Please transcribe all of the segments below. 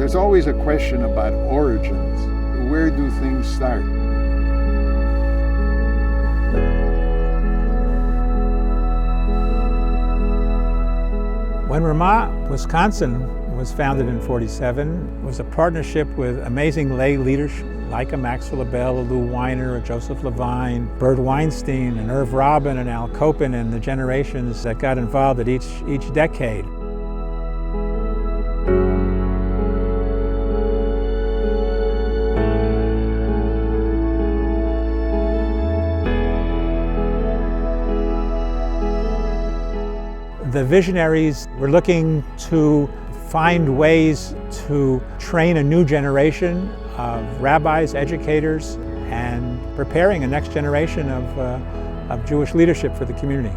There's always a question about origins. Where do things start? When Ramah, Wisconsin was founded in '47, it was a partnership with amazing lay leaders like a Maxwell LaBelle, a Lou Weiner, a Joseph Levine, Bert Weinstein, and Irv Robin, and Al Copen, and the generations that got involved at each decade. The visionaries were looking to find ways to train a new generation of rabbis, educators, and preparing a next generation of Jewish leadership for the community.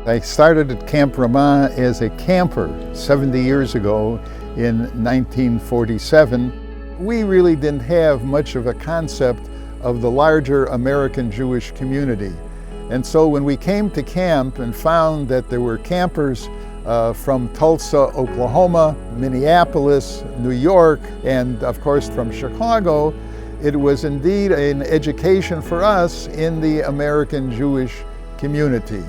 I started at Camp Ramah as a camper 70 years ago in 1947. We really didn't have much of a concept of the larger American Jewish community. And so when we came to camp and found that there were campers from Tulsa, Oklahoma, Minneapolis, New York, and of course from Chicago, it was indeed an education for us in the American Jewish community.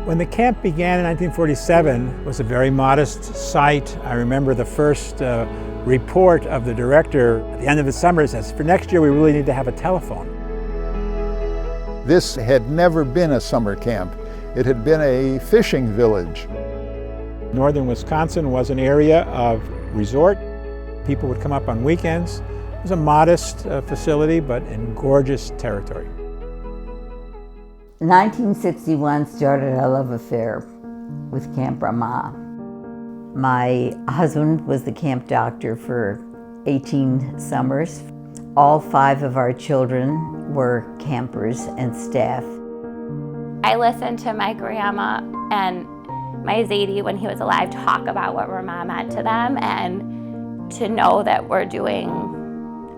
When the camp began in 1947, it was a very modest site. I remember the first report of the director at the end of the summer says, for next year we really need to have a telephone. This had never been a summer camp. It had been a fishing village. Northern Wisconsin was an area of resort. People would come up on weekends. It was a modest facility, but in gorgeous territory. 1961 started a love affair with Camp Ramah. My husband was the camp doctor for 18 summers. All 5 of our children were campers and staff. I listened to my grandma and my Zadie when he was alive talk about what Ramah meant to them, and to know that we're doing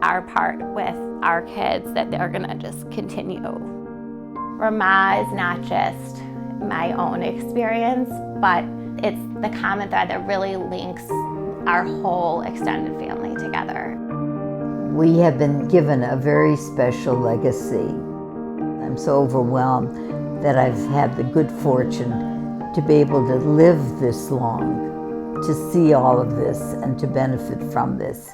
our part with our kids, that they're gonna just continue. Ramah is not just my own experience, but it's the common thread that really links our whole extended family together. We have been given a very special legacy. I'm so overwhelmed that I've had the good fortune to be able to live this long, to see all of this and to benefit from this.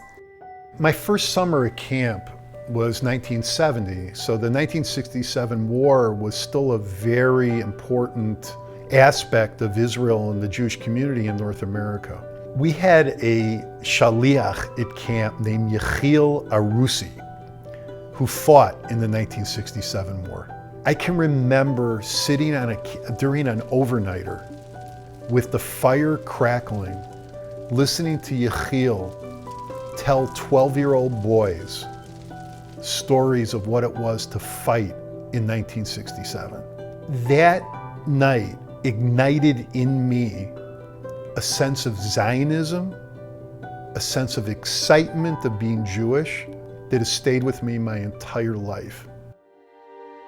My first summer at camp was 1970, so the 1967 war was still a very important aspect of Israel and the Jewish community in North America. We had a shaliach at camp named Yechiel Arusi, who fought in the 1967 war. I can remember sitting during an overnighter with the fire crackling, listening to Yechiel tell 12-year-old boys stories of what it was to fight in 1967. That night ignited in me a sense of Zionism, a sense of excitement of being Jewish that has stayed with me my entire life.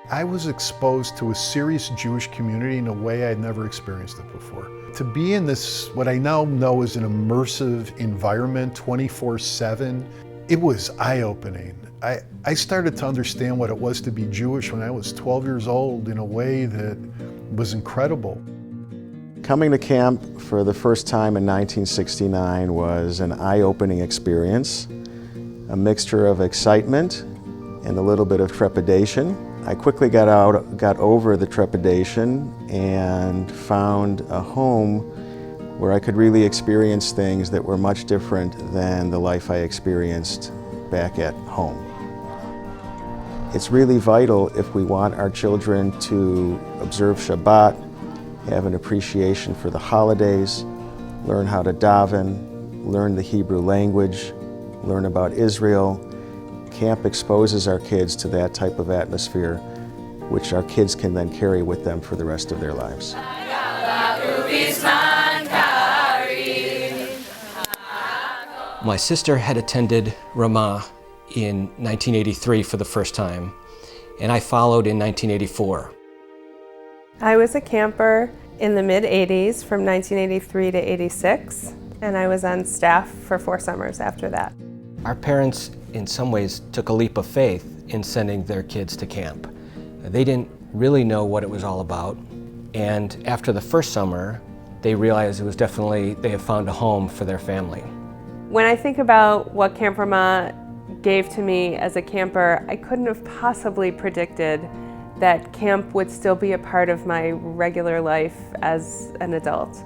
I was exposed to a serious Jewish community in a way I'd never experienced it before. To be in this, what I now know is an immersive environment 24/7, it was eye-opening. I started to understand what it was to be Jewish when I was 12 years old in a way that was incredible. Coming to camp for the first time in 1969 was an eye-opening experience, a mixture of excitement and a little bit of trepidation. I quickly got over the trepidation and found a home where I could really experience things that were much different than the life I experienced back at home. It's really vital if we want our children to observe Shabbat, have an appreciation for the holidays, learn how to daven, learn the Hebrew language, learn about Israel. Camp exposes our kids to that type of atmosphere, which our kids can then carry with them for the rest of their lives. My sister had attended Ramah in 1983 for the first time, and I followed in 1984. I was a camper in the mid-'80s from 1983 to '86. and I was on staff for 4 summers after that. Our parents, in some ways, took a leap of faith in sending their kids to camp. They didn't really know what it was all about, and after the first summer, they realized it was definitely, they had found a home for their family. When I think about what Camp Ramah gave to me as a camper, I couldn't have possibly predicted that camp would still be a part of my regular life as an adult,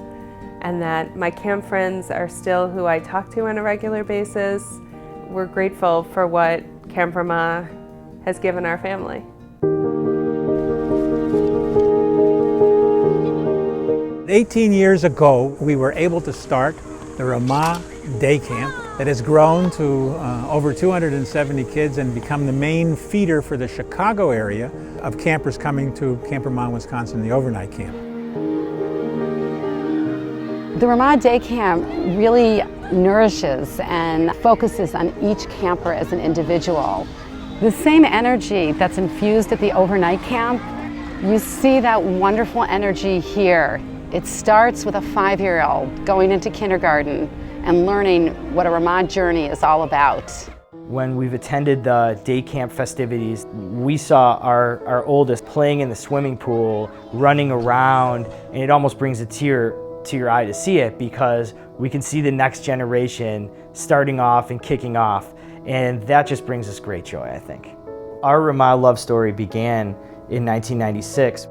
and that my camp friends are still who I talk to on a regular basis. We're grateful for what Camp Ramah has given our family. 18 years ago, we were able to start the Ramah Day Camp that has grown to over 270 kids and become the main feeder for the Chicago area of campers coming to Camp Ramah, Wisconsin, the overnight camp. The Ramah Day Camp really nourishes and focuses on each camper as an individual. The same energy that's infused at the overnight camp, you see that wonderful energy here. It starts with a 5-year-old going into kindergarten and learning what a Ramah journey is all about. When we've attended the day camp festivities, we saw our oldest playing in the swimming pool, running around, and it almost brings a tear to your eye to see it, because we can see the next generation starting off and kicking off, and that just brings us great joy, I think. Our Ramah love story began in 1996.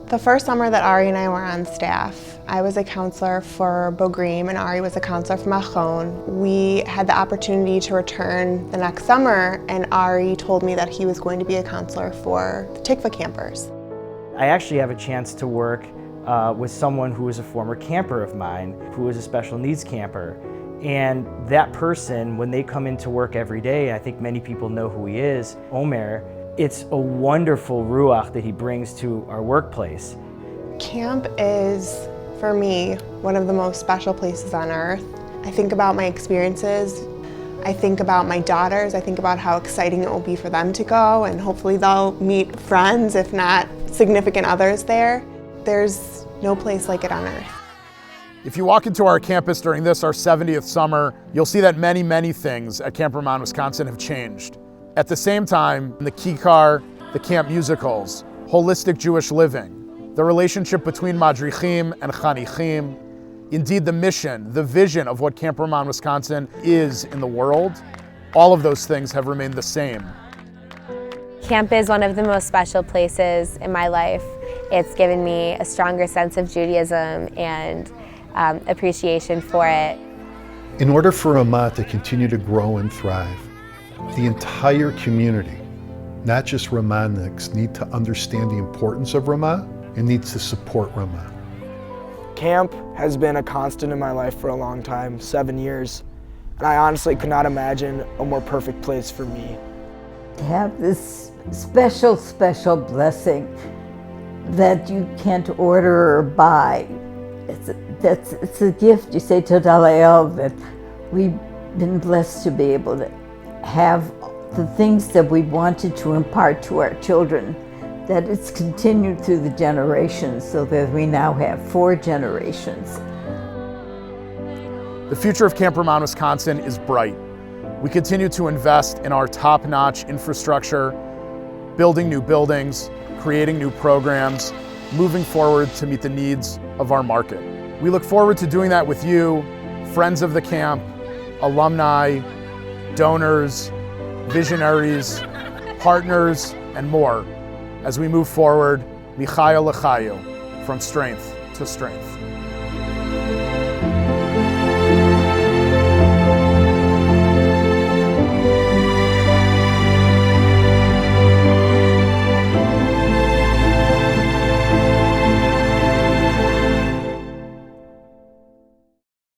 The first summer that Ari and I were on staff, I was a counselor for Bogrim and Ari was a counselor for Machon. We had the opportunity to return the next summer, and Ari told me that he was going to be a counselor for the Tikva campers. I actually have a chance to work with someone who is a former camper of mine, who is a special needs camper. And that person, when they come into work every day, I think many people know who he is, Omer, it's a wonderful ruach that he brings to our workplace. Camp is, for me, one of the most special places on earth. I think about my experiences. I think about my daughters. I think about how exciting it will be for them to go, and hopefully they'll meet friends, if not significant others there. There's no place like it on earth. If you walk into our campus during this, our 70th summer, you'll see that many, many things at Camp Ramah, Wisconsin have changed. At the same time, the Kikar, the camp musicals, holistic Jewish living, the relationship between Madrichim and Chanichim, indeed the mission, the vision of what Camp Ramah, Wisconsin is in the world, all of those things have remained the same. Camp is one of the most special places in my life. It's given me a stronger sense of Judaism and appreciation for it. In order for Ramah to continue to grow and thrive, the entire community, not just Ramahniks, need to understand the importance of Ramah and needs to support Ramah. Camp has been a constant in my life for a long time, 7 years, and I honestly could not imagine a more perfect place for me. To have this special, special blessing that you can't order or buy, it's a gift. You say Todah L'El, that we've been blessed to be able to have the things that we wanted to impart to our children, that it's continued through the generations, so that we now have 4 generations. The future of Camp Ramah, Wisconsin is bright. We continue to invest in our top-notch infrastructure, building new buildings, creating new programs, moving forward to meet the needs of our market. We look forward to doing that with you, friends of the camp, alumni, donors, visionaries, partners, and more, as we move forward, Michayo L'chayo, from strength to strength.